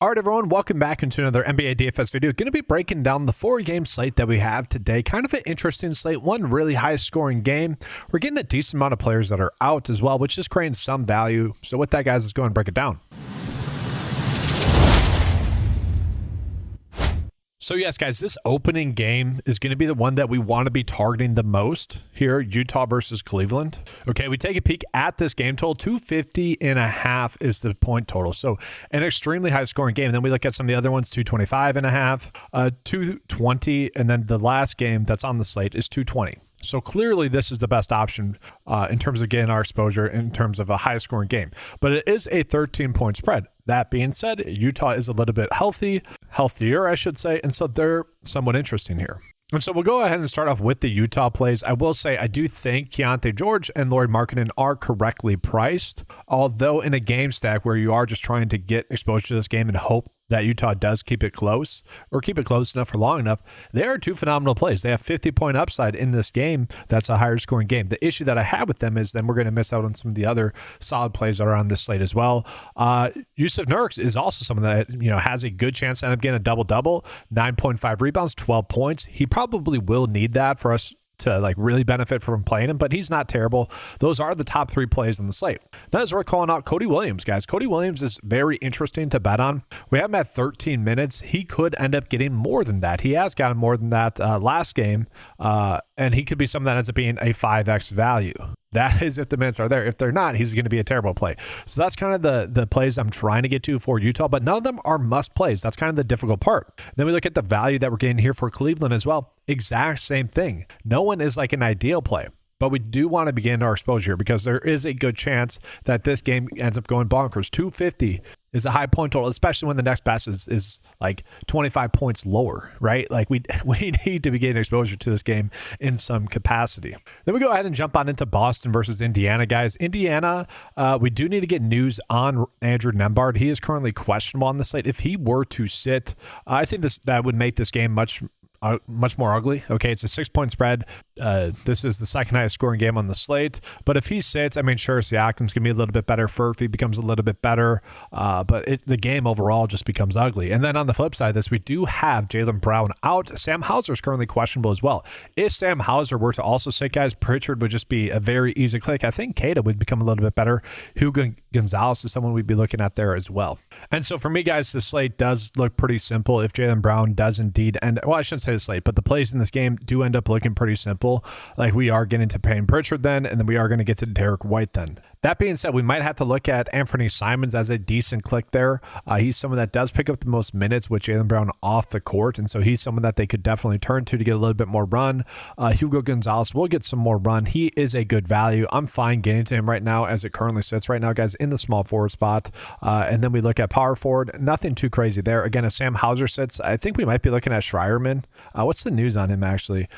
All right, everyone, welcome back into another NBA DFS video. Going to be breaking down the 4-game slate that we have today. Kind of an interesting slate, one really high-scoring game. We're getting a decent amount of players that are out as well, which is creating some value. So with that, guys, let's go and break it down. So yes, guys, this opening game is going to be the one that we want to be targeting the most here, Utah versus Cleveland. Okay, we take a peek at this game total. 250.5 is the point total. So an extremely high scoring game. And then we look at some of the other ones, 225.5, 220. And then the last game that's on the slate is 220. So clearly this is the best option in terms of getting our exposure in terms of a high scoring game. But it is a 13-point spread. That being said, Utah is a little bit healthier, I should say. And so they're somewhat interesting here. And so we'll go ahead and start off with the Utah plays. I will say I do think Keontae George and Lauri Markkanen are correctly priced. Although in a game stack where you are just trying to get exposure to this game and hope that Utah does keep it close or keep it close enough for long enough, they are two phenomenal plays. They have 50-point upside in this game. That's a higher scoring game. The issue that I have with them is then we're going to miss out on some of the other solid plays that are on this slate as well. Yusuf Nurkic is also someone that has a good chance to end up getting a double-double, 9.5 rebounds, 12 points. He probably will need that for us to really benefit from playing him, but he's not terrible. Those are the top 3 plays on the slate. Now, as we're calling out Cody Williams, guys, Cody Williams is very interesting to bet on. We have him at 13 minutes. He could end up getting more than that. He has gotten more than that last game, and he could be someone that ends up being a 5x value. That is if the minutes are there. If they're not, he's going to be a terrible play. So that's kind of the plays I'm trying to get to for Utah, but none of them are must plays. That's kind of the difficult part. Then we look at the value that we're getting here for Cleveland as well. Exact same thing. No one is like an ideal play, but we do want to begin our exposure because there is a good chance that this game ends up going bonkers. 250 is a high point total, especially when the next best is like 25 points lower, right? Like we need to be getting exposure to this game in some capacity. Then we go ahead and jump on into Boston versus Indiana, guys. Indiana, we do need to get news on Andrew Nembhard. He is currently questionable on the slate. If he were to sit, I think that would make this game much more ugly. Okay, it's a 6-point spread. This is the second highest scoring game on the slate. But if he sits, sure, Siakam's going to be a little bit better. Furphy becomes a little bit better. But the game overall just becomes ugly. And then on the flip side of this, we do have Jaylen Brown out. Sam Hauser is currently questionable as well. If Sam Hauser were to also sit, guys, Pritchard would just be a very easy click. I think Keita would become a little bit better. Hugo Gonzalez is someone we'd be looking at there as well. And so for me, guys, the slate does look pretty simple. If Jaylen Brown does indeed end, well, I shouldn't say the slate, but the plays in this game do end up looking pretty simple. Like we are getting to Payne Pritchard then, and then we are going to get to Derek White then. That being said, we might have to look at Anthony Simons as a decent click there. He's someone that does pick up the most minutes with Jaylen Brown off the court, and so he's someone that they could definitely turn to get a little bit more run. Hugo Gonzalez will get some more run. He is a good value. I'm fine getting to him right now as it currently sits right now, guys, in the small forward spot. And then we look at power forward. Nothing too crazy there. Again, if Sam Hauser sits, I think we might be looking at Schreierman. What's the news on him, actually?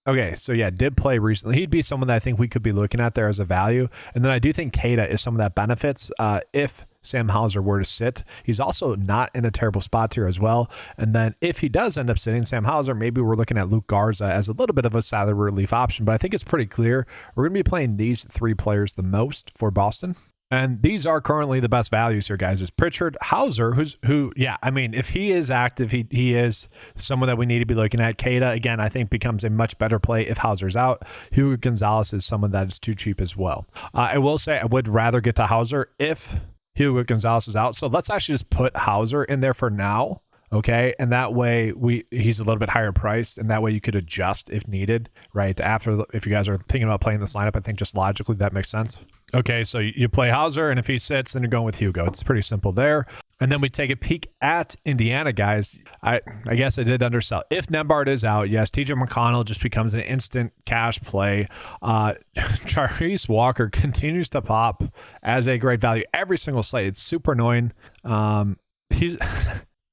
Okay, so yeah, did play recently. He'd be someone that I think we could be looking at there as a value. And then I do think Keita is someone that benefits if Sam Hauser were to sit. He's also not in a terrible spot here as well. And then if he does end up sitting Sam Hauser, maybe we're looking at Luke Garza as a little bit of a salary relief option. But I think it's pretty clear we're going to be playing these 3 players the most for Boston. And these are currently the best values here, guys. Is Pritchard, Hauser, if he is active, he is someone that we need to be looking at. Keita, again, I think becomes a much better play if Hauser's out. Hugo Gonzalez is someone that is too cheap as well. I will say I would rather get to Hauser if Hugo Gonzalez is out. So let's actually just put Hauser in there for now. Okay, and that way he's a little bit higher priced, and that way you could adjust if needed, right? If you guys are thinking about playing this lineup, I think just logically that makes sense. Okay, so you play Hauser, and if he sits, then you're going with Hugo. It's pretty simple there. And then we take a peek at Indiana, guys. I guess I did undersell. If Nembhard is out, yes, TJ McConnell just becomes an instant cash play. Charisse Walker continues to pop as a great value every single slate. It's super annoying.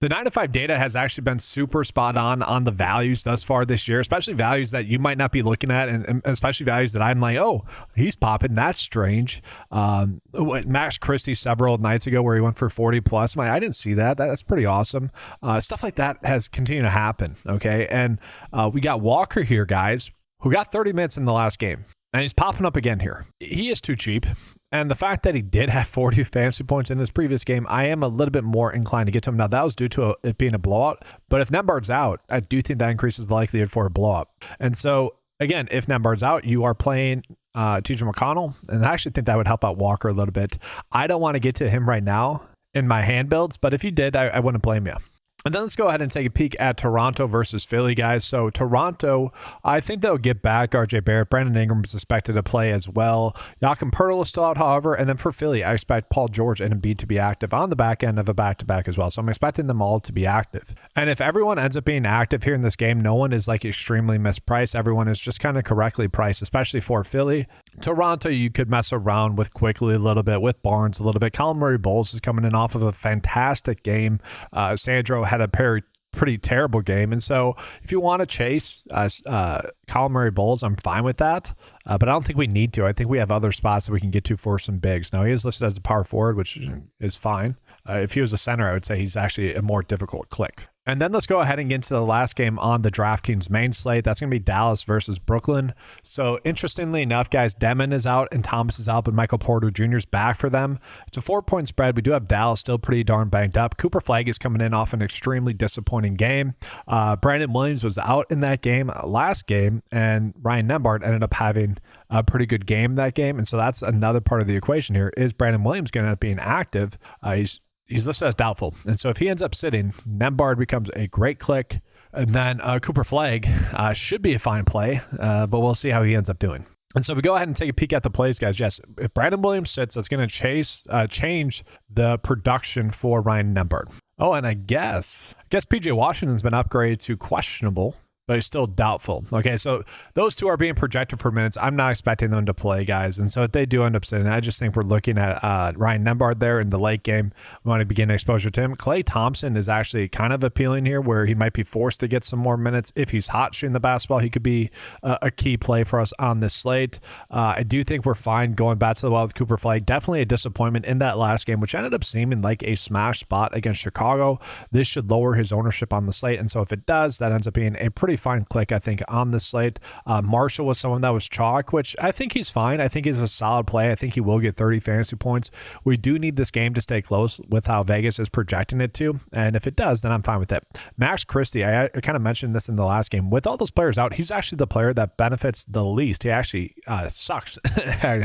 The 9-to-5 data has actually been super spot on the values thus far this year, especially values that you might not be looking at, and especially values that I'm like, oh, he's popping. That's strange. Max Christie several nights ago where he went for 40 plus. I didn't see that. That's pretty awesome. Stuff like that has continued to happen. Okay. And we got Walker here, guys, who got 30 minutes in the last game. And he's popping up again here. He is too cheap. And the fact that he did have 40 fantasy points in this previous game, I am a little bit more inclined to get to him. Now, that was due to it being a blowout. But if Nembhard's out, I do think that increases the likelihood for a blowout. And so, again, if Nembhard's out, you are playing TJ McConnell. And I actually think that would help out Walker a little bit. I don't want to get to him right now in my hand builds. But if you did, I wouldn't blame you. And then let's go ahead and take a peek at Toronto versus Philly, guys. So Toronto, I think they'll get back RJ Barrett. Brandon Ingram is expected to play as well. Joachim Poeltl is still out, however. And then for Philly, I expect Paul George and Embiid to be active on the back end of a back-to-back as well. So I'm expecting them all to be active. And if everyone ends up being active here in this game, no one is like extremely mispriced. Everyone is just kind of correctly priced, especially for Philly. Toronto, you could mess around with quickly a little bit, with Barnes a little bit. Colin Murray-Bowles is coming in off of a fantastic game. Sandro had a pretty terrible game. And so if you want to chase Colin Murray-Bowles, I'm fine with that. But I don't think we need to. I think we have other spots that we can get to for some bigs. Now, he is listed as a power forward, which is fine. If he was a center, I would say he's actually a more difficult click. And then let's go ahead and get into the last game on the DraftKings main slate. That's going to be Dallas versus Brooklyn. So interestingly enough, guys, Demon is out and Thomas is out, but Michael Porter Jr. is back for them. It's a 4-point spread. We do have Dallas still pretty darn banged up. Cooper Flagg is coming in off an extremely disappointing game. Brandon Williams was out in that game last game, and Ryan Nembhard ended up having a pretty good game that game. And so that's another part of the equation here. Is Brandon Williams going to end up being active? He's listed as doubtful. And so if he ends up sitting, Nembhard becomes a great click. And then Cooper Flagg should be a fine play, but we'll see how he ends up doing. And so we go ahead and take a peek at the plays, guys. Yes, if Brandon Williams sits, that's going to change the production for Ryan Nembhard. Oh, and I guess PJ Washington's been upgraded to questionable, but he's still doubtful. Okay, so those two are being projected for minutes. I'm not expecting them to play, guys. And so if they do end up sitting, I just think we're looking at Ryan Nembhard there in the late game. We want to begin exposure to him. Klay Thompson is actually kind of appealing here, where he might be forced to get some more minutes. If he's hot shooting the basketball, he could be a key play for us on this slate. I do think we're fine going back to the well with Cooper Flagg. Definitely a disappointment in that last game, which ended up seeming like a smash spot against Chicago. This should lower his ownership on the slate. And so if it does, that ends up being a pretty fine click, I think, on this slate. Marshall was someone that was chalk, which I think he's fine. I think he's a solid play. I think he will get 30 fantasy points. We do need this game to stay close with how Vegas is projecting it to. And if it does, then I'm fine with it. Max Christie, I kind of mentioned this in the last game. With all those players out, he's actually the player that benefits the least. He actually sucks.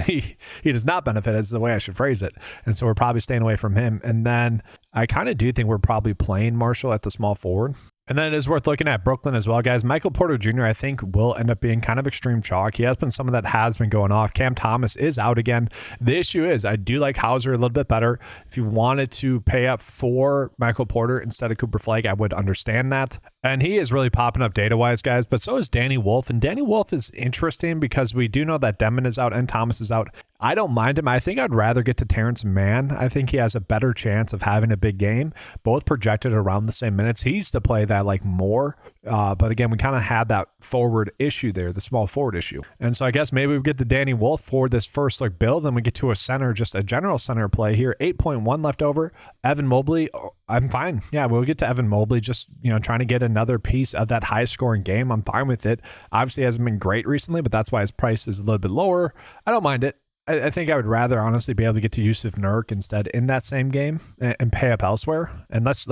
he does not benefit, is the way I should phrase it. And so we're probably staying away from him. And then I kind of do think we're probably playing Marshall at the small forward. And then it is worth looking at Brooklyn as well, guys. Michael Porter Jr., I think, will end up being kind of extreme chalk. He has been someone that has been going off. Cam Thomas is out again. The issue is I do like Hauser a little bit better. If you wanted to pay up for Michael Porter instead of Cooper Flagg, I would understand that. And he is really popping up data-wise, guys, but so is Danny Wolf. And Danny Wolf is interesting because we do know that Demon is out and Thomas is out. I don't mind him. I think I'd rather get to Terrence Mann. I think he has a better chance of having a big game, both projected around the same minutes. He's the play that I like more. But again, we kind of had that forward issue there, the small forward issue. And so I guess maybe we get to Danny Wolf for this first look build, and we get to a center, just a general center play here. 8.1 left over. Evan Mobley, I'm fine. Yeah, we'll get to Evan Mobley, just, trying to get another piece of that high scoring game. I'm fine with it. Obviously, he hasn't been great recently, but that's why his price is a little bit lower. I don't mind it. I think I would rather honestly be able to get to Yusuf Nurk instead in that same game and pay up elsewhere. And let's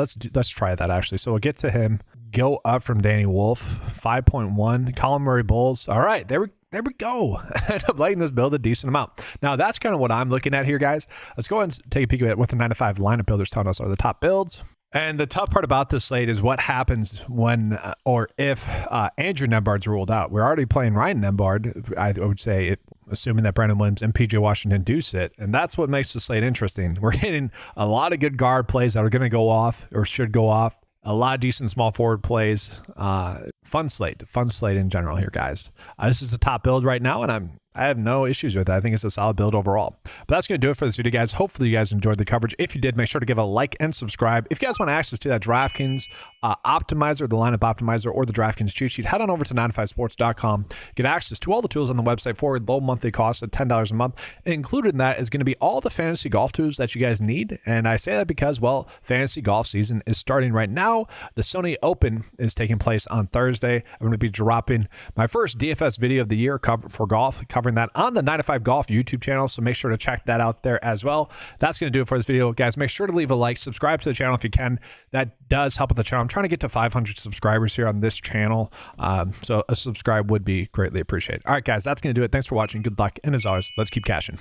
try that actually. So we'll get to him. Go up from Danny Wolf, 5.1. Colin Murray-Bowles. All right, there we go. I end up liking this build a decent amount. Now, that's kind of what I'm looking at here, guys. Let's go ahead and take a peek at what the 9 to 5 lineup builders telling us are the top builds. And the tough part about this slate is what happens when or if Andrew Nembhard's ruled out. We're already playing Ryan Nembhard, I would say, assuming that Brandon Williams and PJ Washington do sit. And that's what makes the slate interesting. We're getting a lot of good guard plays that are going to go off or should go off. A lot of decent small forward plays. Fun slate in general here, guys. This is the top build right now, and I have no issues with it. I think it's a solid build overall. But that's going to do it for this video, guys. Hopefully you guys enjoyed the coverage. If you did, make sure to give a like and subscribe. If you guys want access to that DraftKings optimizer, the lineup optimizer, or the DraftKings cheat sheet, head on over to 9to5sports.com. Get access to all the tools on the website for a low monthly cost of $10 a month. And included in that is going to be all the fantasy golf tools that you guys need. And I say that because, well, fantasy golf season is starting right now. The Sony Open is taking place on Thursday. Thursday, I'm going to be dropping my first DFS video of the year for golf, covering that on the 9 to 5 Golf YouTube channel. So make sure to check that out there as well. That's going to do it for this video. Guys, make sure to leave a like, subscribe to the channel if you can. That does help with the channel. I'm trying to get to 500 subscribers here on this channel. So a subscribe would be greatly appreciated. All right, guys, that's going to do it. Thanks for watching. Good luck. And as always, let's keep cashing.